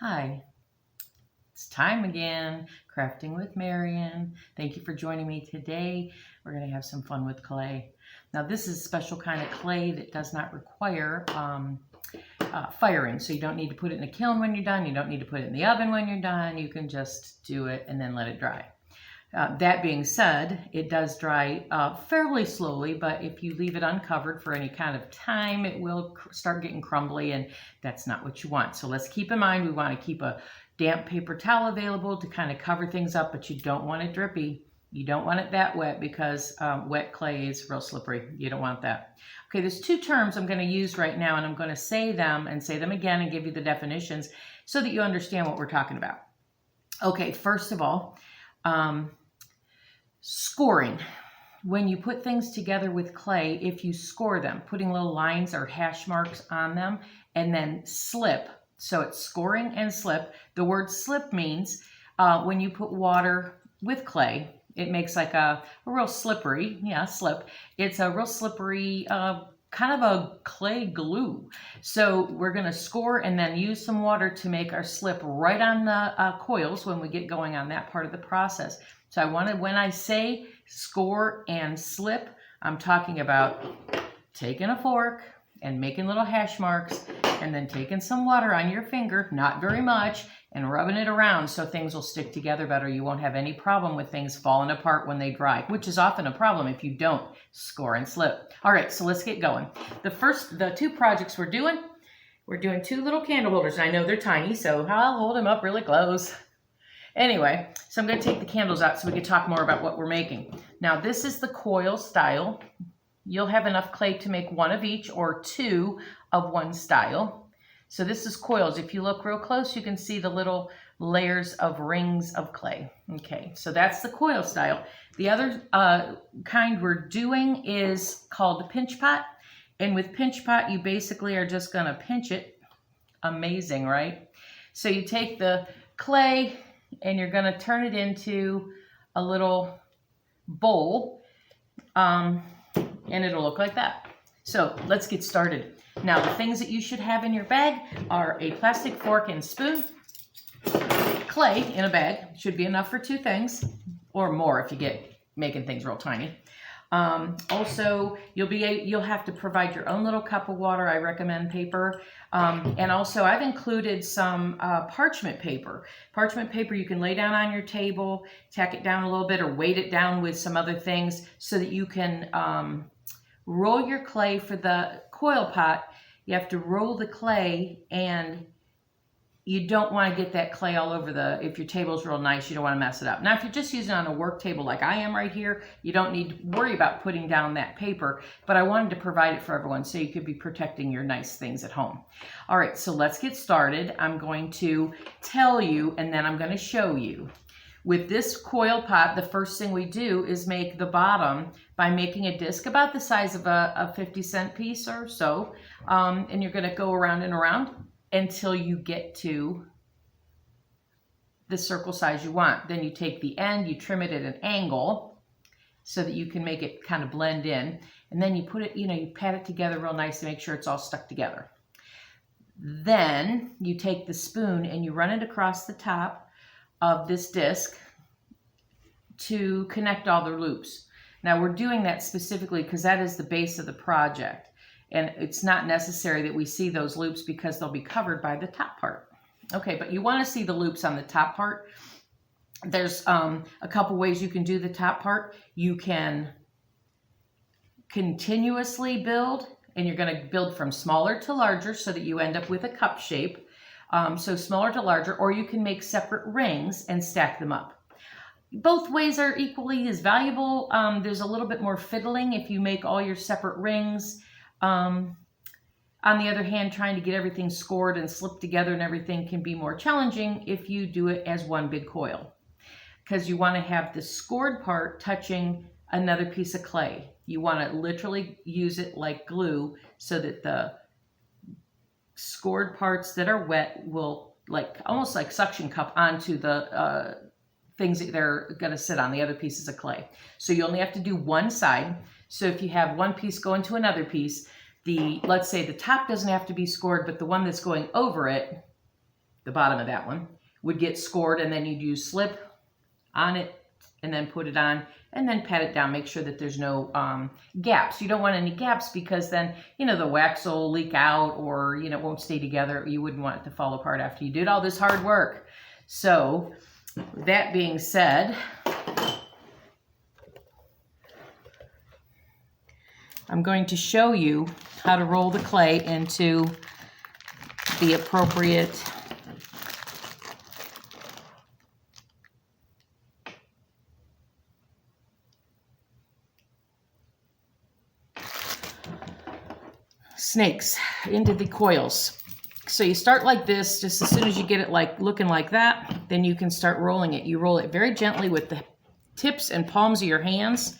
Hi, it's time again, crafting with Marian. Thank you for joining me today. We're going to have some fun with clay. Now this is a special kind of clay that does not require firing, so you don't need to put it in a kiln when you're done. You don't need to put it in the oven when you're done. You can just do it and then let it dry. That being said, it does dry fairly slowly, but if you leave it uncovered for any kind of time, it will start getting crumbly, and that's not what you want. So let's keep in mind, we want to keep a damp paper towel available to kind of cover things up, but you don't want it drippy. You don't want it that wet because wet clay is real slippery. You don't want that. Okay, there's two terms I'm going to use right now, and I'm going to say them and say them again and give you the definitions so that you understand what we're talking about. Okay, first of all, scoring. When you put things together with clay, if you score them, putting little lines or hash marks on them, and then slip, so it's scoring and slip. The word slip means when you put water with clay, it makes like a real slippery, slip. It's a real slippery, kind of a clay glue. So we're going to score and then use some water to make our slip right on the coils when we get going on that part of the process. So when I say score and slip, I'm talking about taking a fork and making little hash marks and then taking some water on your finger, not very much, and rubbing it around so things will stick together better. You won't have any problem with things falling apart when they dry, which is often a problem if you don't score and slip. All right, so let's get going. The two projects we're doing two little candle holders. And I know they're tiny, so I'll hold them up really close. Anyway, so I'm going to take the candles out so we can talk more about what we're making. Now, this is the coil style. You'll have enough clay to make one of each or two of one style. So this is coils. If you look real close, you can see the little layers of rings of clay. Okay, so that's the coil style. The other kind we're doing is called the pinch pot. And with pinch pot, you basically are just going to pinch it. Amazing, right? So you take the clay and you're going to turn it into a little bowl, and it'll look like that. So let's get started. Now, the things that you should have in your bag are a plastic fork and spoon. Clay in a bag should be enough for two things, or more if you get making things real tiny. Also, you'll have to provide your own little cup of water. I recommend paper. And also I've included some parchment paper. Parchment paper you can lay down on your table, tack it down a little bit, or weight it down with some other things so that you can roll your clay for the coil pot. You have to roll the clay, and you don't want to get that clay all over if your table's real nice, you don't want to mess it up. Now, if you're just using it on a work table like I am right here, you don't need to worry about putting down that paper, but I wanted to provide it for everyone so you could be protecting your nice things at home. All right, so let's get started. I'm going to tell you, and then I'm going to show you. With this coil pot, the first thing we do is make the bottom by making a disc about the size of a 50-cent piece or so, and you're going to go around and around until you get to the circle size you want. Then you take the end, you trim it at an angle so that you can make it kind of blend in. And then you put it, you pat it together real nice to make sure it's all stuck together. Then you take the spoon and you run it across the top of this disc to connect all the loops. Now we're doing that specifically because that is the base of the project. And it's not necessary that we see those loops because they'll be covered by the top part. Okay, but you want to see the loops on the top part. There's a couple ways you can do the top part. You can continuously build, and you're going to build from smaller to larger so that you end up with a cup shape. So smaller to larger, or you can make separate rings and stack them up. Both ways are equally as valuable. There's a little bit more fiddling if you make all your separate rings. On the other hand, trying to get everything scored and slipped together and everything can be more challenging if you do it as one big coil, because you want to have the scored part touching another piece of clay. You want to literally use it like glue so that the scored parts that are wet will almost like suction cup onto the things that they're going to sit on, the other pieces of clay. So you only have to do one side. So if you have one piece going to another piece, let's say the top doesn't have to be scored, but the one that's going over it the bottom of that one, would get scored, and then you'd use slip on it and then put it on and then pat it down. Make sure that there's no gaps. You don't want any gaps because then, you know, the wax will leak out or, you know, it won't stay together. You wouldn't want it to fall apart after you did all this hard work. So that being said, I'm going to show you how to roll the clay into the appropriate snakes, into the coils. So you start like this. Just as soon as you get it like looking like that, then you can start rolling it. You roll it very gently with the tips and palms of your hands,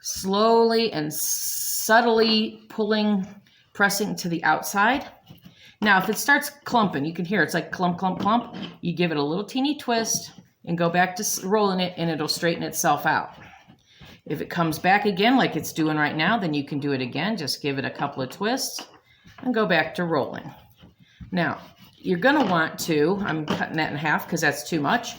slowly and subtly pressing to the outside. Now, if it starts clumping, you can hear it's like clump, clump, clump. You give it a little teeny twist and go back to rolling it, and it'll straighten itself out. If it comes back again like it's doing right now, then you can do it again. Just give it a couple of twists and go back to rolling. Now, you're going to want to, I'm cutting that in half because that's too much.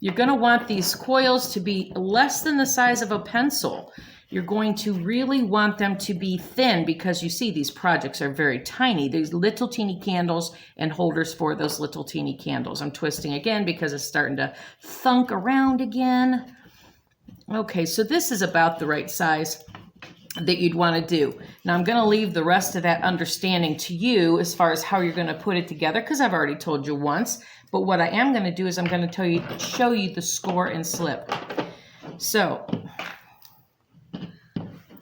You're going to want these coils to be less than the size of a pencil. You're going to really want them to be thin because you see these projects are very tiny. These little teeny candles and holders for those little teeny candles. I'm twisting again because it's starting to thunk around again. Okay, so this is about the right size that you'd want to do. Now I'm going to leave the rest of that understanding to you as far as how you're going to put it together because I've already told you once. But what I am going to do is I'm going to show you the score and slip. So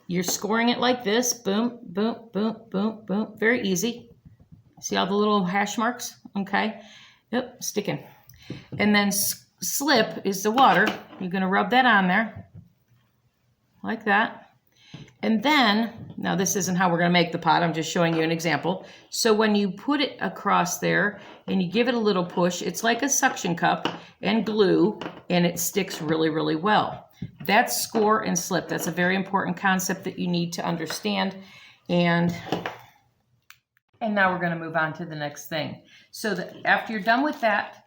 you're scoring it like this. Boom, boom, boom, boom, boom. Very easy. See all the little hash marks? Okay. Yep, sticking. And then slip is the water. You're going to rub that on there like that. And then, now this isn't how we're going to make the pot. I'm just showing you an example. So when you put it across there and you give it a little push, it's like a suction cup and glue, and it sticks really, really well. That's score and slip. That's a very important concept that you need to understand. And now we're going to move on to the next thing. So that after you're done with that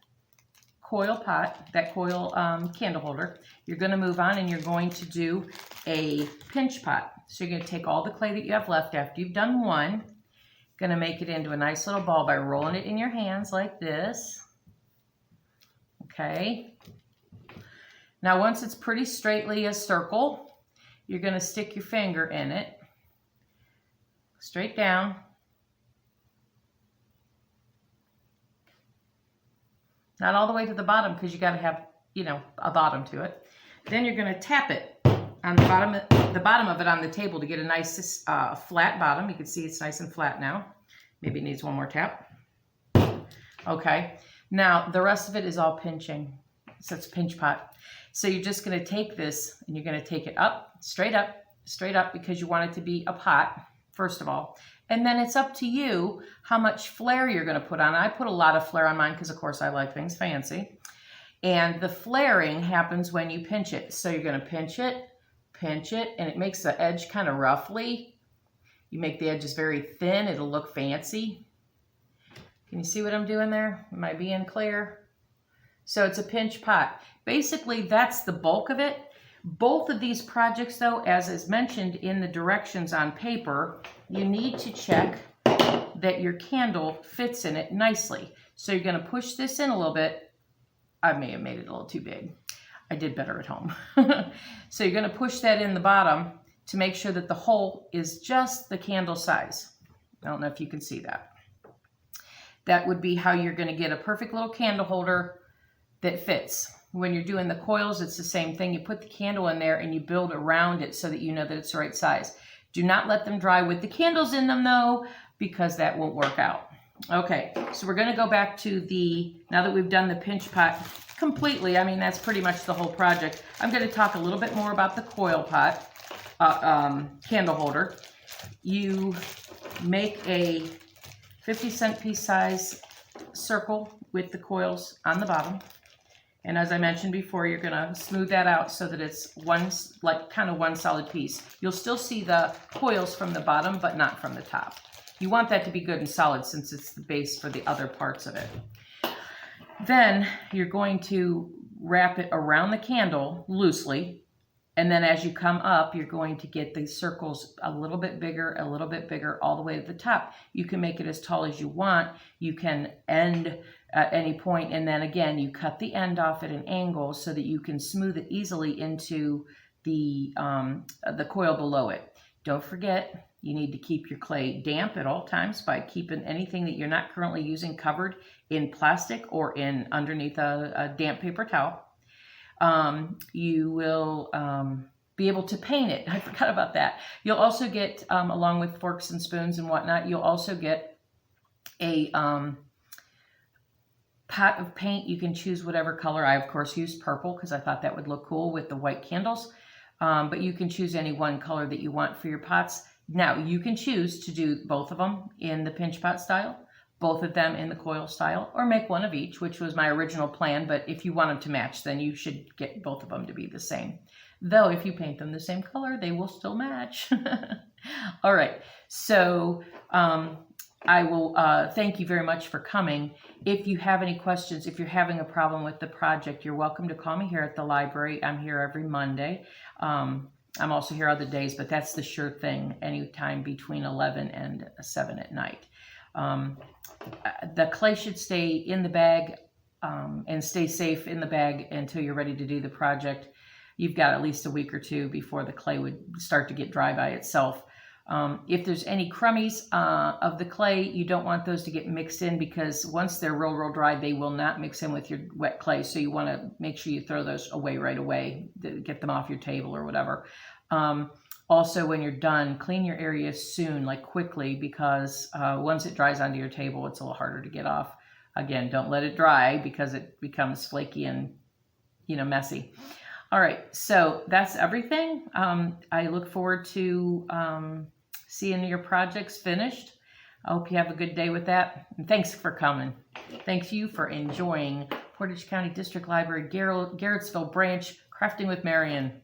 coil pot, that coil candle holder, you're going to move on and you're going to do a pinch pot. So you're going to take all the clay that you have left after you've done one, going to make it into a nice little ball by rolling it in your hands like this. Okay. Now once it's pretty straightly a circle, you're going to stick your finger in it, straight down. Not all the way to the bottom because you got to have, you know, a bottom to it. Then you're going to tap it on the bottom of it on the table to get a nice flat bottom. You can see it's nice and flat now. Maybe it needs one more tap. Okay. Now the rest of it is all pinching. So it's a pinch pot. So you're just going to take this and you're going to take it up, straight up because you want it to be a pot, first of all. And then it's up to you how much flair you're going to put on. I put a lot of flair on mine because, of course, I like things fancy. And the flaring happens when you pinch it. So you're going to pinch it, and it makes the edge kind of roughly. You make the edges very thin. It'll look fancy. Can you see what I'm doing there? Am I being clear? So it's a pinch pot. Basically, that's the bulk of it. Both of these projects, though, as is mentioned in the directions on paper, you need to check that your candle fits in it nicely. So you're going to push this in a little bit. I may have made it a little too big. I did better at home. So you're going to push that in the bottom to make sure that the hole is just the candle size. I don't know if you can see that. That would be how you're going to get a perfect little candle holder that fits. When you're doing the coils, it's the same thing. You put the candle in there and you build around it so that you know that it's the right size. Do not let them dry with the candles in them though, because that won't work out. Okay, so we're going to go back to now that we've done the pinch pot completely, I mean, that's pretty much the whole project. I'm going to talk a little bit more about the coil pot candle holder. You make a 50-cent piece size circle with the coils on the bottom. And as I mentioned before, you're going to smooth that out so that it's kind of one solid piece. You'll still see the coils from the bottom, but not from the top. You want that to be good and solid since it's the base for the other parts of it. Then you're going to wrap it around the candle loosely. And then as you come up, you're going to get the circles a little bit bigger, all the way to the top. You can make it as tall as you want. You can end at any point, and then again, you cut the end off at an angle so that you can smooth it easily into the coil below it. Don't forget, you need to keep your clay damp at all times by keeping anything that you're not currently using covered in plastic or in underneath a damp paper towel. You will be able to paint it. I forgot about that. You'll also get, along with forks and spoons and whatnot, you'll also get a pot of paint. You can choose whatever color. I, of course, used purple because I thought that would look cool with the white candles. But you can choose any one color that you want for your pots. Now, you can choose to do both of them in the pinch pot style, both of them in the coil style, or make one of each, which was my original plan. But if you want them to match, then you should get both of them to be the same. Though if you paint them the same color, they will still match. All right, so I will thank you very much for coming. If you have any questions, if you're having a problem with the project, you're welcome to call me here at the library. I'm here every Monday. I'm also here other days, but that's the sure thing, anytime between 11 and 7 at night. The clay should stay in the bag and stay safe in the bag until you're ready to do the project. You've got at least a week or two before the clay would start to get dry by itself. If there's any crummies of the clay, you don't want those to get mixed in, because once they're real dry, they will not mix in with your wet clay. So you want to make sure you throw those away right away, get them off your table or whatever. Also, when you're done, clean your area soon, like quickly, because once it dries onto your table, it's a little harder to get off. Again, don't let it dry because it becomes flaky and, messy. All right, so that's everything. I look forward to seeing your projects finished. I hope you have a good day with that. And thanks for coming. Thanks you for enjoying Portage County District Library, Garrettsville Branch, Crafting with Marian.